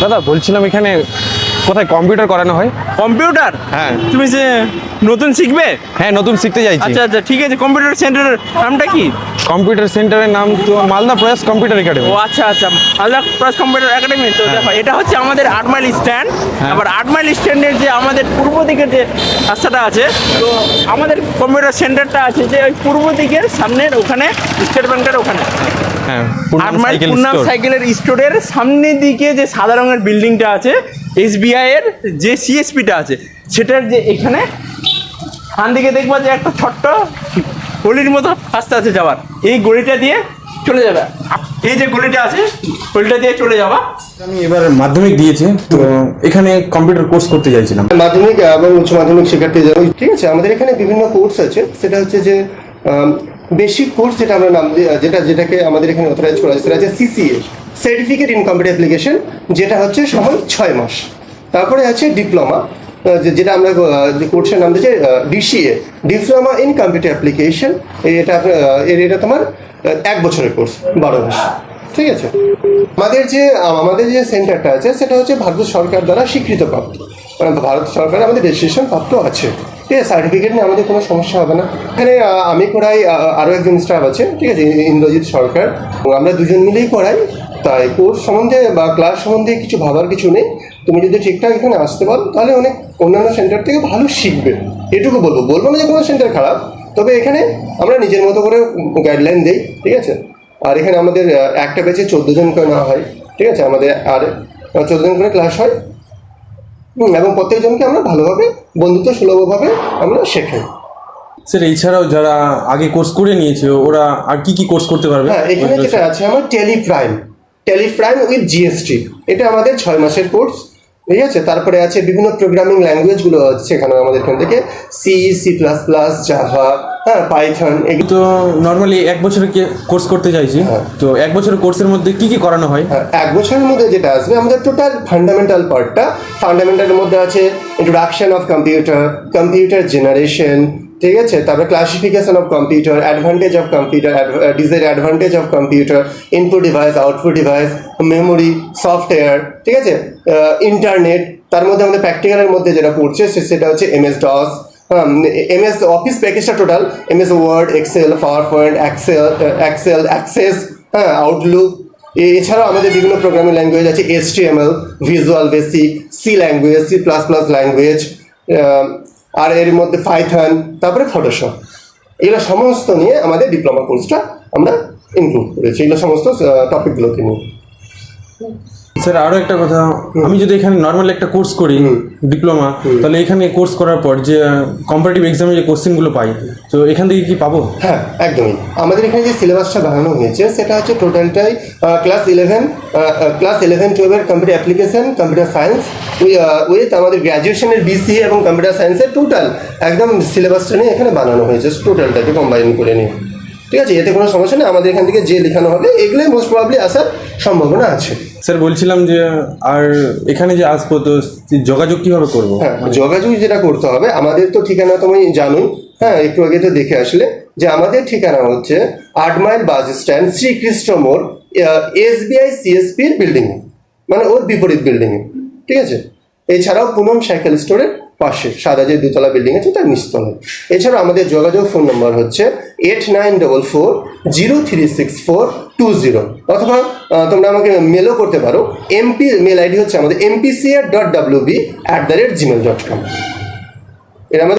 দাদা বলছিলাম এখানে কোথায় কম্পিউটার করানো হয়? কম্পিউটার? হ্যাঁ। তুমি যে নতুন শিখবে? হ্যাঁ, নতুন শিখতে চাইছি। আচ্ছা আচ্ছা, ঠিক আছে। কম্পিউটার সেন্টারের নামটা কি? কম্পিউটার সেন্টারের নাম তো মালদা প্রয়াস কম্পিউটার একাডেমি। ও আচ্ছা আচ্ছা, আলাদা প্লাস কম্পিউটার একাডেমি। তো দেখো, এটা হচ্ছে আমাদের 8 মাইল স্ট্যান্ড। আবার 8 মাইল স্ট্যান্ডের যে আমাদের পূর্ব দিকের যে রাস্তাটা আছে, তো আমাদের কম্পিউটার সেন্টারটা আছে যে ওই পূর্ব দিকের সামনের ওখানে, স্টেট ব্যাংকের ওখানে। হ্যাঁ, 8 মাইল পূর্ণাম সাইকেলের স্টোরের সামনের দিকে যে সাদা রঙের বিল্ডিংটা আছে, এসবিআই এর যে সিএসপিটা আছে, সেটার যে এখানে ডান দিকে দেখবা যে একটা ছোট্ট গলির মতো রাস্তা আছে যাওয়ার, এই গলিটা দিয়ে চলে যাবে। এই যে গলিটা আছে, গলিটা দিয়ে চলে যাবা। আমি এবার মাধ্যমিক দিয়েছি, তো এখানে কম্পিউটার কোর্স করতে চাইছিলাম। মাধ্যমিক এবং উচ্চ মাধ্যমিক শিক্ষার্থীদের, ঠিক আছে, আমাদের এখানে বিভিন্ন কোর্স আছে। সেটা হচ্ছে যে বেসিক কোর্স, যেটা আমরা নাম যেটাকে আমাদের এখানে অথরাইজ করা আছে, সেটা হচ্ছে CCA, certificate in computer application, যেটা হচ্ছে সময় 6 মাস। তারপরে আছে ডিপ্লোমা, যেটা আমরা যে কোর্সের নাম দিয়েছি DCA, diploma in computer application. এটা তোমার 1 বছরের কোর্স, 12 মাস। ঠিক আছে। আমাদের যে সেন্টারটা আছে সেটা হচ্ছে ভারত সরকার দ্বারা স্বীকৃতপ্রাপ্ত, মানে ভারত সরকার আমাদের রেজিস্ট্রেশন প্রাপ্ত আছে। ঠিক আছে, সার্টিফিকেট নিয়ে আমাদের কোনো সমস্যা হবে না। এখানে আমি করাই, আরও একজন স্টাফ আছে, ঠিক আছে, ইন্দ্রজিৎ সরকার, আমরা দুজন মিলেই করাই। তাই কোর্স সম্বন্ধে বা ক্লাস সম্বন্ধে কিছু ভাবার কিছু নেই। তুমি যদি ঠিকঠাক এখানে আসতে পারো তাহলে অনেক অন্যান্য সেন্টার থেকে ভালো শিখবে, এটুকু বলবো না যে কোনো সেন্টার খারাপ, তবে এখানে আমরা নিজের মতো করে গাইডলাইন দিই। ঠিক আছে। আর এখানে আমাদের একটা ব্যাচে 14 জন করে নেওয়া হয়। ঠিক আছে, আমাদের আর 14 জন করে ক্লাস হয়, এবং প্রত্যেকজনকে আমরা ভালোভাবে বন্ধুত্ব সুলভভাবে আমরা শেখাই। স্যার, এছাড়াও যারা আগে কোর্স করে নিয়েছে ওরা আর কি কোর্স করতে পারবে? হ্যাঁ, এখানে যেটা আছে আমার টেলিপ্রাইম উইথ জিএসটি, এটা আমাদের 6 মাসের কোর্স। ঠিক আছে। তারপরে আছে বিভিন্ন প্রোগ্রামিং ল্যাঙ্গুয়েজগুলো আছে এখানে আমাদের এখান থেকে, C++, জাভা, হ্যাঁ, পাইথন। এগুলো তো নর্মালি 1 বছরের কোর্স করতে চাইছি। তো 1 বছরের কোর্সের মধ্যে কি করানো হয়? 1 বছরের মধ্যে যেটা আসবে আমাদের টোটাল ফান্ডামেন্টাল পার্টটা, ফান্ডামেন্টালের মধ্যে আছে ইন্ট্রোডাকশন অফ কম্পিউটার জেনারেশন, ঠিক আছে, তারপরে classification of computer, advantage of computer, disadvantage of computer, input device, output device, memory, software, ঠিক আছে, ইন্টারনেট। তার মধ্যে আমাদের প্র্যাকটিক্যালের মধ্যে যেটা পড়ছে সেটা হচ্ছে MS DOS, MS অফিস প্যাকেজটা total, MS word, excel, power point, excel access, হ্যাঁ, আউটলুক। এছাড়াও আমাদের বিভিন্ন প্রোগ্রামিং ল্যাঙ্গুয়েজ আছে, HTML, visual basic, C language, C++ language, আর এর মধ্যে পাইথন, তারপরে ফটোশপ। এগুলো সমস্ত নিয়ে আমাদের ডিপ্লোমা কোর্সটা আমরা ইনক্লুড করেছি, এগুলো সমস্ত টপিকগুলোকে নিয়ে। স্যার, আরও একটা কথা, আমি যদি এখানে নর্মাল একটা কোর্স করি ডিপ্লোমা, তাহলে এখানে কোর্স করার পর যে কম্পারেটিভ এক্সামে যে কোশ্চেনগুলো পাই, তো এখান থেকে কি পাবো? হ্যাঁ, একদমই। আমাদের এখানে যে সিলেবাসটা বানানো হয়েছে সেটা হচ্ছে টোটালটাই class 11-12 computer application, computer science with আমাদের গ্র্যাজুয়েশনের BCA এবং কম্পিউটার সায়েন্সের টোটাল একদম সিলেবাসটা নিয়ে এখানে বানানো হয়েছে, টোটালটাকে কম্বাইন করে নিয়ে। ঠিক আছে, এতে কোনো সমস্যা নেই। আমাদের এখান থেকে যে লেখানো হবে এগুলোই মোস্ট প্রবাবলি আসার সম্ভাবনা আছে। স্যার, বলছিলাম যে আর এখানে যে আসবো তো যোগাযোগ কীভাবে করবো? হ্যাঁ, যোগাযোগ যেটা করতে হবে, আমাদের তো ঠিকানা তুমি জানোই, হ্যাঁ, একটু আগে তো দেখে আসলে যে আমাদের ঠিকানা হচ্ছে 8 মাইল বাস স্ট্যান্ড, শ্রীকৃষ্ণ মোড়, SBI CSPর বিল্ডিংয়ে, মানে ওর বিপরীত বিল্ডিংয়ে। ঠিক আছে। এছাড়াও পুনম সাইকেল স্টোরের পাশে সাদা যে 2তলা বিল্ডিং আছে তার নিচতলায়। এছাড়াও আমাদের যোগাযোগ ফোন নম্বর হচ্ছে 8944036420, অথবা তোমরা আমাকে মেলও করতে পারো। মেল আইডি হচ্ছে আমাদের mpca.wb@gmail.com। এর আমাদের